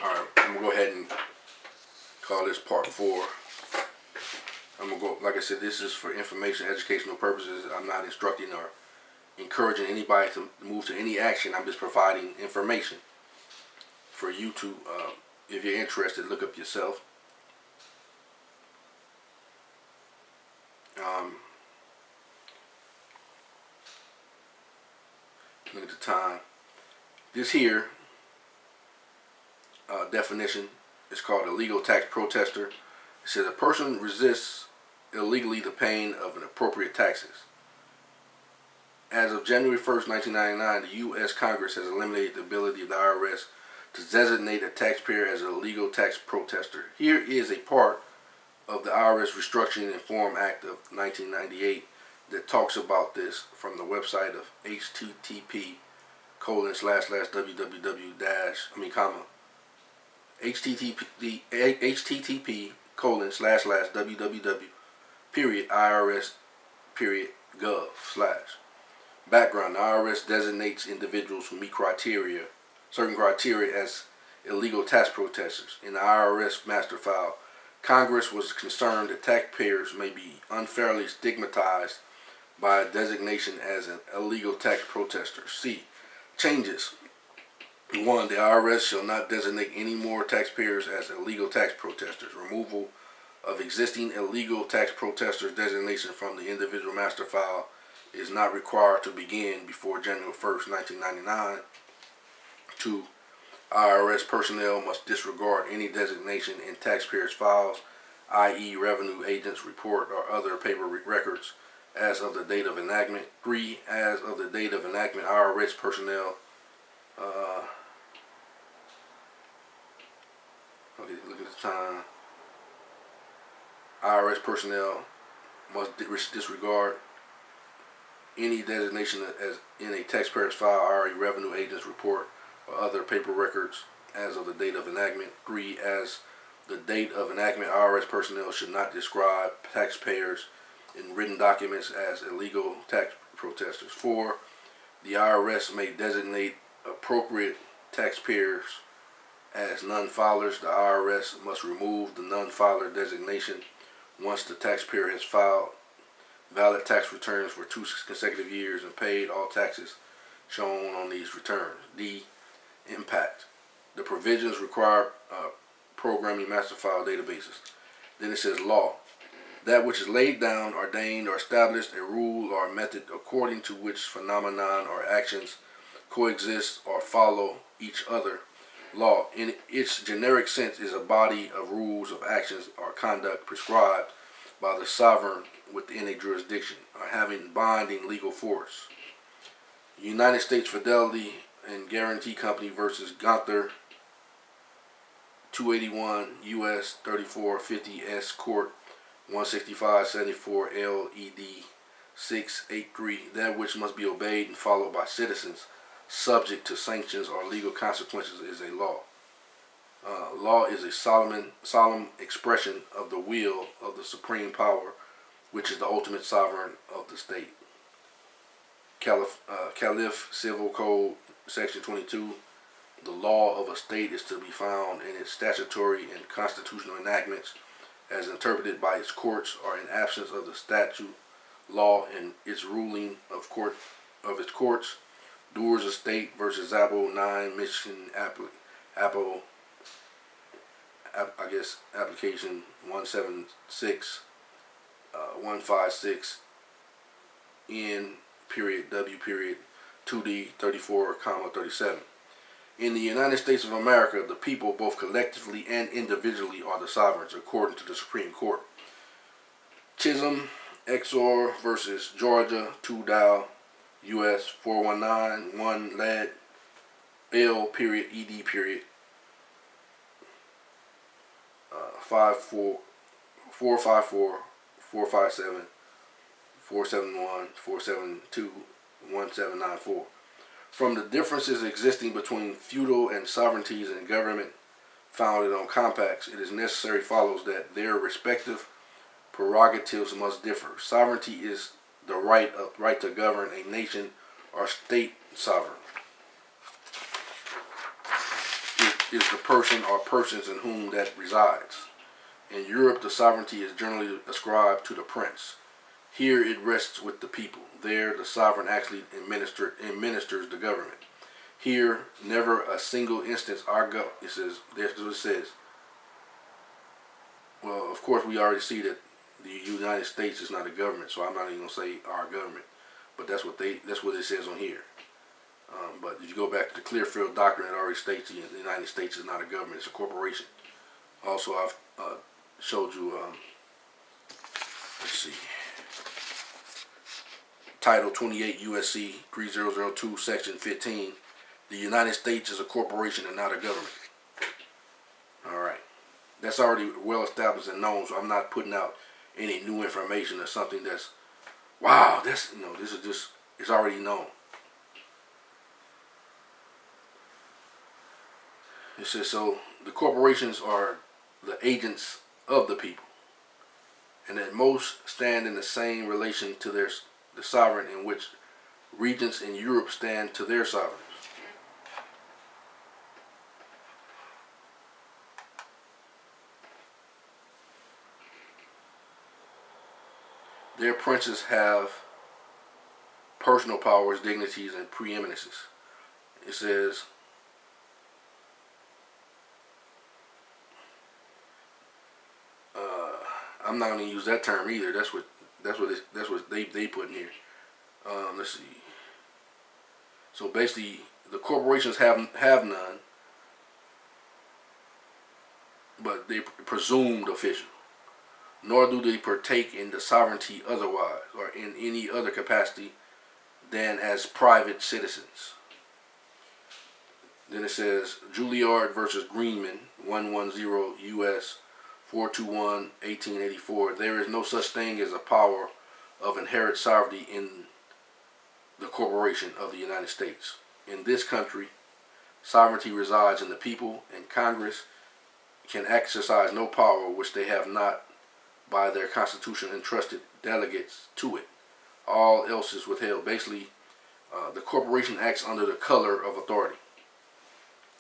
Alright, I'm gonna go ahead and call this part 4. I'm gonna go, like I said, this is for information, educational purposes. I'm not instructing or encouraging anybody to move to any action. I'm just providing information for you to, if you're interested, look up yourself. Look at the time. This here definition is called a legal tax protester. It says a person resists illegally the paying of an appropriate taxes. As of January 1st, 1999, the U.S. Congress has eliminated the ability of the IRS to designate a taxpayer as a legal tax protester. Here is a part of the IRS Restructuring and Reform Act of 1998 that talks about this from the website of http://www.irs.gov/. Background: the IRS designates individuals who meet certain criteria as illegal tax protesters. In the IRS master file, Congress was concerned that taxpayers may be unfairly stigmatized by a designation as an illegal tax protester. C. Changes. 1. The IRS shall not designate any more taxpayers as illegal tax protesters. Removal of existing illegal tax protesters designation from the individual master file is not required to begin before January 1st, 1999. 2. IRS personnel must disregard any designation in taxpayers' files, i.e. revenue agents' report or other paper records, as of the date of enactment. 3. As of the date of enactment, IRS personnel look at the time. IRS personnel must disregard any designation as in a taxpayer's file, i.e. revenue agent's report or other paper records as of the date of enactment. 3. As the date of enactment, IRS personnel should not describe taxpayers in written documents as illegal tax protesters. 4. The IRS may designate appropriate taxpayers as non-filers. The IRS must remove the non-filer designation once the taxpayer has filed valid tax returns for 2 consecutive years and paid all taxes shown on these returns. D. Impact. The provisions require programming master file databases. Then it says law. That which is laid down, ordained, or established, a rule or a method according to which phenomenon or actions coexist or follow each other. Law, in its generic sense, is a body of rules of actions or conduct prescribed by the sovereign within a jurisdiction, or having binding legal force. United States Fidelity and Guarantee Company versus Gunther, 281 U.S. 3450 S. Court, 16574 LED 683. That which must be obeyed and followed by citizens, subject to sanctions or legal consequences, is a law. Law is a solemn expression of the will of the supreme power, which is the ultimate sovereign of the state. Caliph Civil Code, Section 22. The law of a state is to be found in its statutory and constitutional enactments as interpreted by its courts, or in absence of the statute, law, and its ruling of its courts. Doers of State versus Zabel 9 Michigan application 176 156 N period W period 2D 34, 37. In the United States of America, the people, both collectively and individually, are the sovereigns, according to the Supreme Court. Chisholm, Exor versus Georgia, 2 Dow, U.S. 419, 1 Lead, L period ED period 454, 457, 471, 472, 1794. From the differences existing between feudal and sovereignties in government founded on compacts, it is necessary follows that their respective prerogatives must differ. Sovereignty is the right to govern a nation or state. Sovereign is the person or persons in whom that resides. In Europe, the sovereignty is generally ascribed to the prince. Here, it rests with the people. There, the sovereign actually administers the government. Here, never a single instance it says, that's what it says. Well, of course, we already see that the United States is not a government, so I'm not even gonna say our government, but that's what it says on here. But if you go back to the Clearfield Doctrine, it already states the United States is not a government; it's a corporation. Also, I've showed you. Let's see. Title 28 USC 3002, Section 15. The United States is a corporation and not a government. All right. That's already well established and known, so I'm not putting out any new information or something that's, wow, this is just, it's already known. It says, so the corporations are the agents of the people, and that most stand in the same relation to the sovereign in which regents in Europe stand to their sovereigns. Their princes have personal powers, dignities, and preeminences. It says, I'm not going to use that term either. That's what they put in here. Let's see. So basically, the corporations have none, but they presumed official. Nor do they partake in the sovereignty otherwise, or in any other capacity than as private citizens. Then it says, Juilliard versus Greenman, 110 U.S. 421, 1884. There is no such thing as a power of inherent sovereignty in the corporation of the United States. In this country, sovereignty resides in the people, and Congress can exercise no power which they have not by their constitution entrusted delegates to it. All else is withheld. Basically, the corporation acts under the color of authority.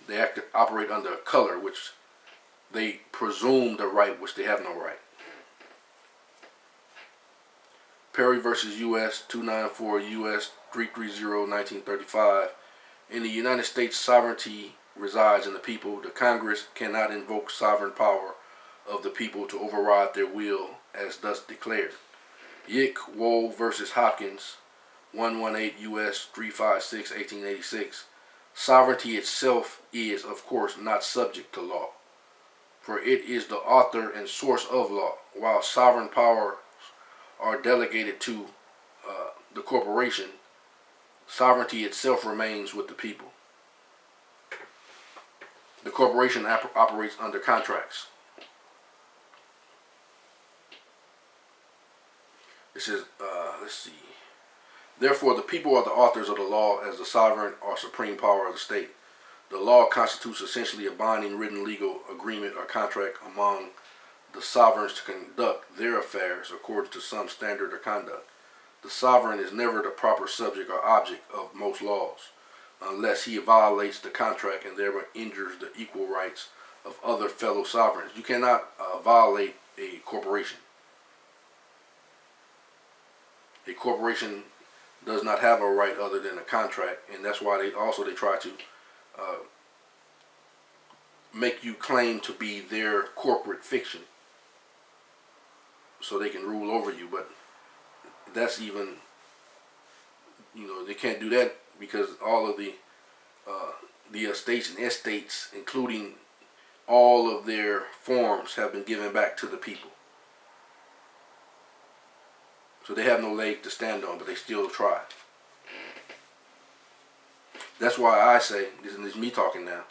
They operate under a color which they presume the right which they have no right. Perry versus U.S. 294 U.S. 330 1935. In the United States, sovereignty resides in the people. The Congress cannot invoke sovereign power of the people to override their will as thus declared. Yick Woe versus Hopkins 118 U.S. 356 1886. Sovereignty itself is, of course, not subject to law, for it is the author and source of law, while sovereign powers are delegated to the corporation. Sovereignty itself remains with the people. The corporation operates under contracts. It says, let's see. Therefore, the people are the authors of the law as the sovereign or supreme power of the state. The law constitutes essentially a binding written legal agreement or contract among the sovereigns to conduct their affairs according to some standard of conduct. The sovereign is never the proper subject or object of most laws, unless he violates the contract and thereby injures the equal rights of other fellow sovereigns. You cannot violate a corporation. A corporation does not have a right other than a contract, and that's why they try to make you claim to be their corporate fiction so they can rule over you. But that's even, they can't do that because all of the estates and estates, including all of their forms, have been given back to the people. So they have no leg to stand on, but they still try. That's why I say, this is me talking now,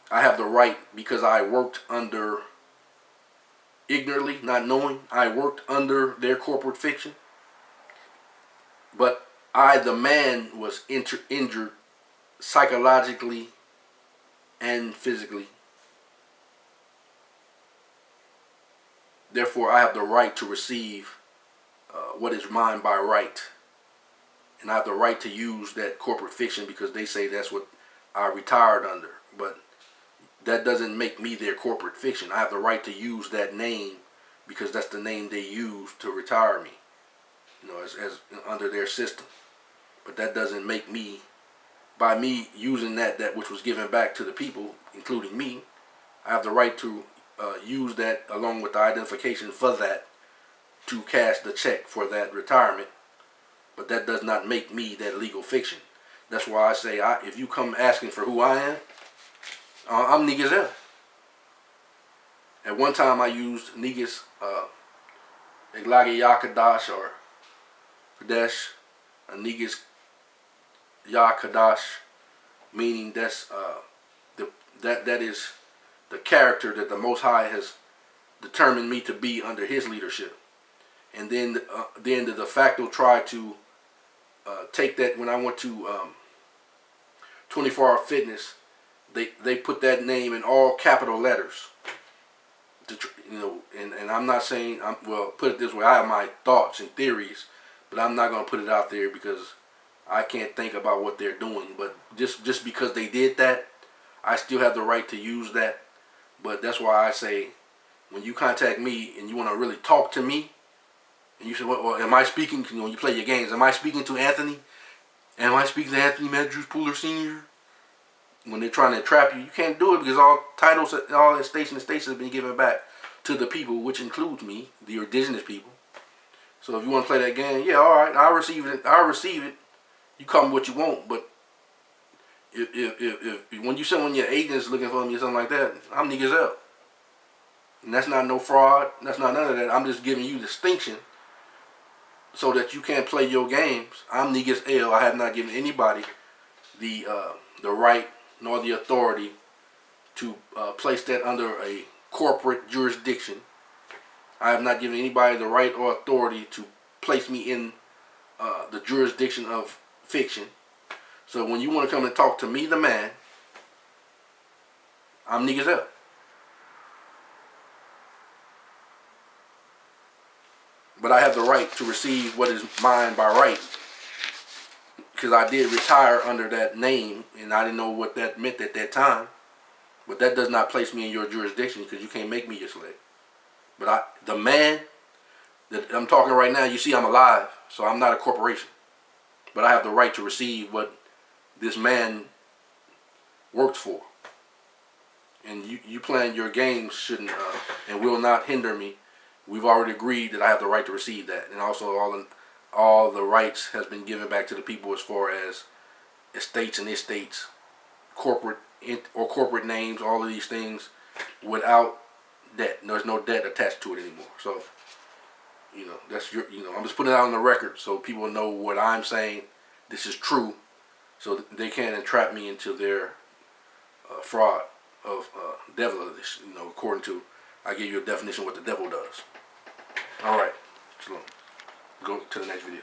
I have the right, because I worked under, ignorantly, not knowing, I worked under their corporate fiction. But I, the man, was injured psychologically and physically. Therefore, I have the right to receive what is mine by right. And I have the right to use that corporate fiction because they say that's what I retired under. But that doesn't make me their corporate fiction. I have the right to use that name because that's the name they use to retire me, as under their system. But that doesn't make me, by me using that which was given back to the people, including me, I have the right to use that along with the identification for that to cash the check for that retirement. But that does not make me that legal fiction. That's why I say, if you come asking for who I am, I'm Niggas. At one time I used Niggas Eglagi Yakadash or Kadesh, Niggas Yakadash, meaning that's that is the character that the Most High has determined me to be under His leadership. And then the de facto tried to take that when I went to 24 Hour Fitness. They put that name in all capital letters. And I'm not saying, well, put it this way, I have my thoughts and theories, but I'm not going to put it out there because I can't think about what they're doing. But just because they did that, I still have the right to use that. But that's why I say, when you contact me and you want to really talk to me, and you say, well, am I speaking, when you play your games, am I speaking to Anthony? Am I speaking to Anthony Medjus Pooler Sr.? When they're trying to trap you, you can't do it because all titles, all station has been given back to the people, which includes me, the indigenous people. So if you want to play that game, yeah, all right, I'll receive it. You call me what you want, but if when you send one of your agents looking for me or something like that, I'm Niggas up. And that's not no fraud. That's not none of that. I'm just giving you distinction so that you can't play your games. I'm Niggas L. I have not given anybody the right nor the authority to place that under a corporate jurisdiction. I have not given anybody the right or authority to place me in the jurisdiction of fiction. So when you want to come and talk to me, the man, I'm Niggas up. But I have the right to receive what is mine by right, because I did retire under that name, and I didn't know what that meant at that time. But that does not place me in your jurisdiction, because you can't make me your slave. But the man that I'm talking right now, you see I'm alive, so I'm not a corporation. But I have the right to receive what this man worked for. And you playing your games shouldn't and will not hinder me. We've already agreed that I have the right to receive that, and also all the rights has been given back to the people as far as estates and estates, corporate names, all of these things, without debt. There's no debt attached to it anymore. So, that's I'm just putting it out on the record so people know what I'm saying. This is true, so they can't entrap me into their fraud of devil of this. According to, I give you a definition of what the devil does. All right, shalom. Go to the next video.